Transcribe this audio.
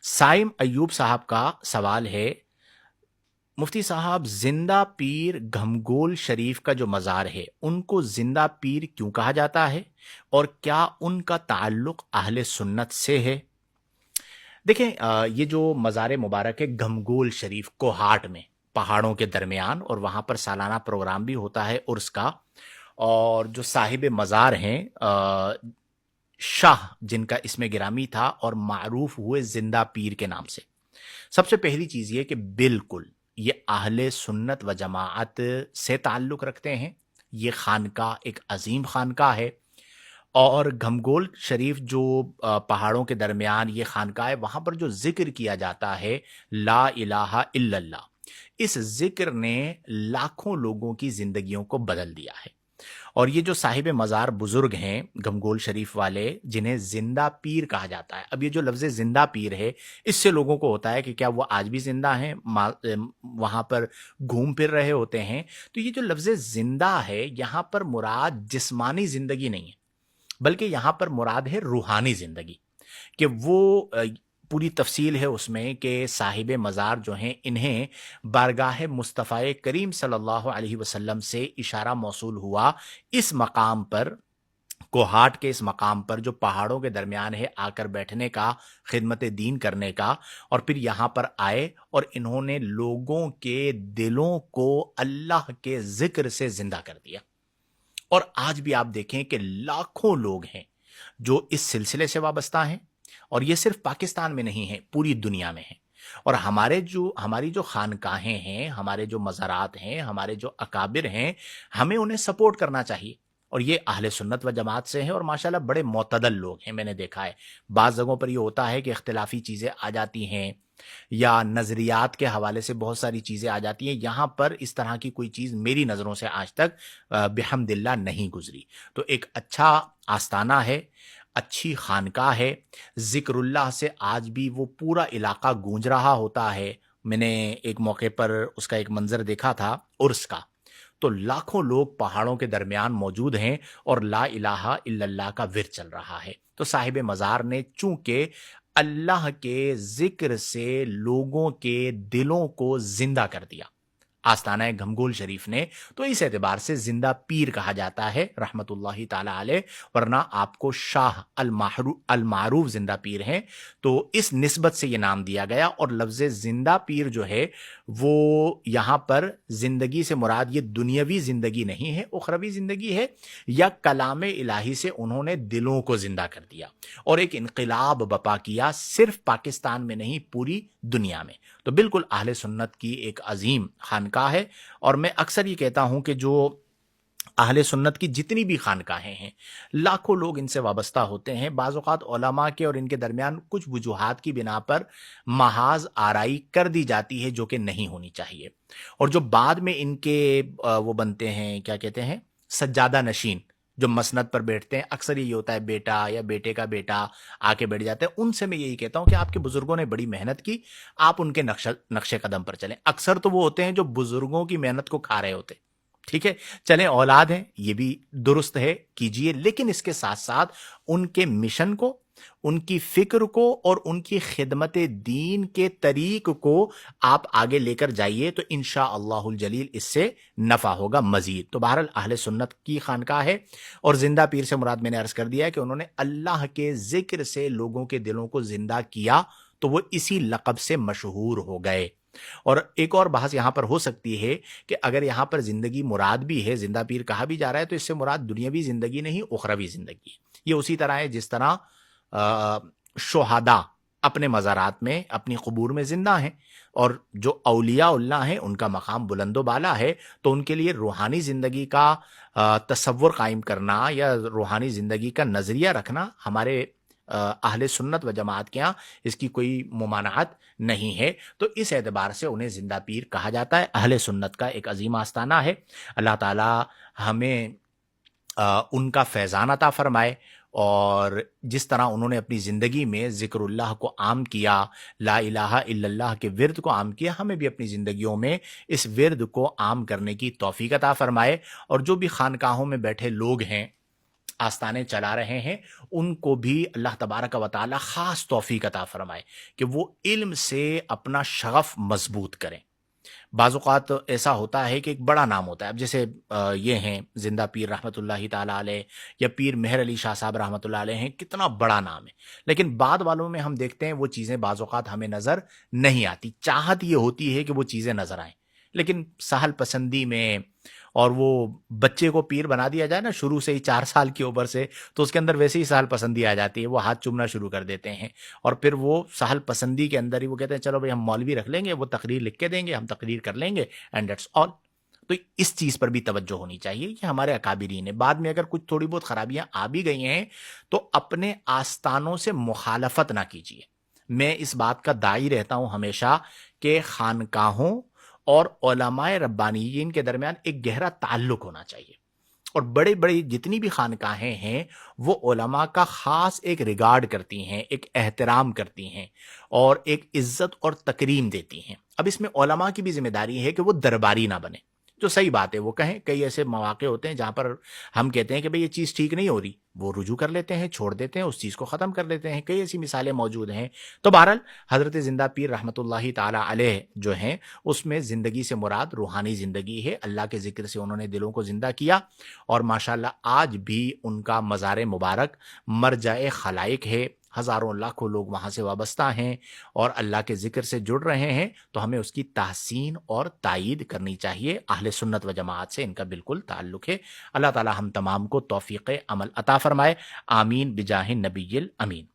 साइम अय्यूब साहब का सवाल है, मुफ्ती साहब, जिंदा पीर घमगोल शरीफ का जो मज़ार है उनको जिंदा पीर क्यों कहा जाता है, और क्या उनका ताल्लुक अहले सुन्नत से है? देखें, ये जो मज़ार मुबारक है घमगोल शरीफ कोहाट में, पहाड़ों के दरमियान, और वहाँ पर सालाना प्रोग्राम भी होता है उर्स का। और जो साहिब मज़ार हैं शाह, जिनका इसमें गिरामी था और मारूफ हुए जिंदा पीर के नाम से। सबसे पहली चीज़ ये कि बिल्कुल ये अहले सुन्नत व जमाअत से ताल्लुक़ रखते हैं। ये खानका एक अजीम खानका है, और घमगोल शरीफ जो पहाड़ों के दरमियान ये खानका है, वहाँ पर जो ज़िक्र किया जाता है ला इलाहा इल्लल्लाह, इस ज़िक्र ने लाखों लोगों की ज़िंदगियों को बदल दिया है। और ये जो साहिब मज़ार बुजुर्ग हैं घमगोल शरीफ वाले, जिन्हें जिंदा पीर कहा जाता है, अब ये जो लफ्ज़ जिंदा पीर है, इससे लोगों को होता है कि क्या वो आज भी जिंदा हैं, वहाँ पर घूम फिर रहे होते हैं। तो ये जो लफ्ज़ जिंदा है, यहाँ पर मुराद जिस्मानी ज़िंदगी नहीं है, बल्कि यहाँ पर मुराद है रूहानी ज़िंदगी। कि वो पूरी तफसील है उसमें कि साहिब मज़ार जो हैं, इन्हें बारगाह मुस्तफ़ा करीम सल्लल्लाहु अलैहि वसल्लम से इशारा मौसूल हुआ इस मकाम पर, कोहाट के इस मकाम पर जो पहाड़ों के दरमियान है, आकर बैठने का, खिदमत दीन करने का। और फिर यहाँ पर आए और इन्होंने लोगों के दिलों को अल्लाह के ज़िक्र से ज़िंदा कर दिया। और आज भी आप देखें कि लाखों लोग हैं जो इस सिलसिले से वाबस्ता हैं, और ये सिर्फ पाकिस्तान में नहीं है, पूरी दुनिया में है। और हमारी जो खानकाहें हैं, हमारे जो मज़ारात हैं, हमारे जो अकाबिर हैं, हमें उन्हें सपोर्ट करना चाहिए। और ये अहले सुन्नत व जमात से हैं, और माशाल्लाह बड़े मोतदल लोग हैं। मैंने देखा है बाज़ जगहों पर ये होता है कि इख्तिलाफ़ी चीज़ें आ जाती हैं, या नज़रियात के हवाले से बहुत सारी चीज़ें आ जाती हैं। यहाँ पर इस तरह की कोई चीज़ मेरी नज़रों से आज तक बिहम्दिल्लाह नहीं गुजरी। तो एक अच्छा आस्ताना है, अच्छी खानका है, ज़िक्रुल्लाह से आज भी वो पूरा इलाका गूंज रहा होता है। मैंने एक मौके पर उसका एक मंजर देखा था उर्स का, तो लाखों लोग पहाड़ों के दरमियान मौजूद हैं और ला इलाहा इल्लल्लाह का विर्द चल रहा है। तो साहिब मज़ार ने चूंकि अल्लाह के ज़िक्र से लोगों के दिलों को जिंदा कर दिया, आस्ताना घमगोल शरीफ ने, तो इस एतबार से जिंदा पीर कहा जाता है रहमतुल्लाहि ताला अलैह। वरना आपको शाह अल मारूफ जिंदा पीर हैं, तो इस निस्बत से ये नाम दिया गया। और लफ्ज़ जिंदा पीर जो है वो यहाँ पर जिंदगी से मुराद ये दुनियावी जिंदगी नहीं है, उखरवी जिंदगी है। या कलाम इलाही से उन्होंने दिलों को जिंदा कर दिया और एक इनकलाब बपा किया, सिर्फ पाकिस्तान में नहीं, पूरी दुनिया में। तो बिल्कुल अहले सुन्नत की एक अजीम खानका है। और मैं अक्सर ये कहता हूं कि जो अहले सुन्नत की जितनी भी खानकाहें हैं, लाखों लोग इनसे वाबस्ता होते हैं। बाज़ औक़ात उलमा के और इनके दरमियान कुछ वजूहात की बिना पर महाज आराई कर दी जाती है, जो कि नहीं होनी चाहिए। और जो बाद में इनके वो बनते हैं, क्या कहते हैं, सज्जादा नशीन, जो मसनद पर बैठते हैं, अक्सर यही होता है बेटा या बेटे का बेटा आके बैठ जाते हैं। उनसे मैं यही कहता हूं कि आपके बुजुर्गों ने बड़ी मेहनत की, आप उनके नक्शे कदम पर चलें। अक्सर तो वो होते हैं जो बुजुर्गों की मेहनत को खा रहे होते। ठीक है, चलें, औलाद है, ये भी दुरुस्त है, कीजिए, लेकिन इसके साथ साथ उनके मिशन को, उनकी फिक्र को और उनकी खिदमत दीन के तरीक को आप आगे लेकर जाइए, तो इंशा अल्लाहुल जलील इससे नफा होगा मजीद। तो बहरहाल अहले सुन्नत की खानका है। और जिंदा पीर से मुराद मैंने अर्ज कर दिया है कि उन्होंने अल्लाह के जिक्र से लोगों के दिलों को जिंदा किया, तो वो इसी लक़ब से मशहूर हो गए। और एक और बहस यहां पर हो सकती है कि अगर यहां पर जिंदगी मुराद भी है, जिंदा पीर कहा भी जा रहा है, तो इससे मुराद दुनियावी जिंदगी नहीं, उखरवी जिंदगी। ये उसी तरह है जिस तरह शोहादा अपने मज़ारात में, अपनी क़ुबूर में जिंदा हैं, और जो औलिया उल्लाह हैं उनका मकाम बुलंदो बाला है, तो उनके लिए रूहानी ज़िंदगी का तसव्वुर कायम करना या रूहानी ज़िंदगी का नज़रिया रखना हमारे अहले सुन्नत व जमात के यहाँ इसकी कोई मुमानात नहीं है। तो इस एतबार से उन्हें जिंदा पीर कहा जाता है। अहले सुन्नत का एक अजीम आस्ताना है। अल्लाह ताला हमें उनका फैज़ान अता फरमाए, और जिस तरह उन्होंने अपनी ज़िंदगी में ज़िक्रुल्लाह को आम किया, ला इलाहा इल्लल्लाह के विर्द को आम किया, हमें भी अपनी ज़िंदगियों में इस विर्द को आम करने की तौफ़ीक़ अता फरमाए। और जो भी खानकाहों में बैठे लोग हैं, آستانے چلا رہے ہیں ان کو بھی اللہ تبارک و تعالی خاص توفیق عطا فرمائے کہ وہ علم سے اپنا شغف مضبوط کریں۔ بعض اوقات ایسا ہوتا ہے کہ ایک بڑا نام ہوتا ہے، اب جیسے یہ ہیں زندہ پیر رحمۃ اللہ تعالیٰ علیہ، یا پیر مہر علی شاہ صاحب رحمۃ اللہ علیہ ہیں، کتنا بڑا نام ہے، لیکن بعد والوں میں ہم دیکھتے ہیں وہ چیزیں بعض اوقات ہمیں نظر نہیں آتی۔ چاہت یہ ہوتی ہے کہ وہ چیزیں نظر آئیں، لیکن سہل پسندی میں، اور وہ بچے کو پیر بنا دیا جائے نا شروع سے ہی 4 سال کی عمر سے، تو اس کے اندر ویسے ہی سہل پسندی آ جاتی ہے، وہ ہاتھ چومنا شروع کر دیتے ہیں، اور پھر وہ سہل پسندی کے اندر ہی وہ کہتے ہیں چلو بھائی ہم مولوی رکھ لیں گے، وہ تقریر لکھ کے دیں گے، ہم تقریر کر لیں گے، اینڈ دیٹس آل۔ تو اس چیز پر بھی توجہ ہونی چاہیے کہ ہمارے اکابرین ہیں، بعد میں اگر کچھ تھوڑی بہت خرابیاں آ بھی گئی ہیں تو اپنے آستانوں سے مخالفت نہ کیجیے۔ میں اس بات کا داعی رہتا ہوں ہمیشہ کہ خانقاہوں اور علماء ربانیین کے درمیان ایک گہرا تعلق ہونا چاہیے، اور بڑے بڑے جتنی بھی خانقاہیں ہیں وہ علماء کا خاص ایک ریگارڈ کرتی ہیں، ایک احترام کرتی ہیں، اور ایک عزت اور تکریم دیتی ہیں۔ اب اس میں علماء کی بھی ذمہ داری ہے کہ وہ درباری نہ بنے، جو صحیح بات ہے وہ کہیں۔ کئی ایسے مواقع ہوتے ہیں جہاں پر ہم کہتے ہیں کہ بھئی یہ چیز ٹھیک نہیں ہو رہی، وہ رجوع کر لیتے ہیں، چھوڑ دیتے ہیں، اس چیز کو ختم کر لیتے ہیں، کئی ایسی مثالیں موجود ہیں۔ تو بہرحال حضرت زندہ پیر رحمۃ اللہ تعالی علیہ جو ہیں، اس میں زندگی سے مراد روحانی زندگی ہے، اللہ کے ذکر سے انہوں نے دلوں کو زندہ کیا، اور ماشاءاللہ آج بھی ان کا مزار مبارک مرجع خلائق ہے، ہزاروں لاکھوں لوگ وہاں سے وابستہ ہیں اور اللہ کے ذکر سے جڑ رہے ہیں، تو ہمیں اس کی تحسین اور تائید کرنی چاہیے۔ اہل سنت و جماعت سے ان کا بالکل تعلق ہے۔ اللہ تعالی ہم تمام کو توفیق عمل عطا فرمائے، آمین بجاہ نبی الامین۔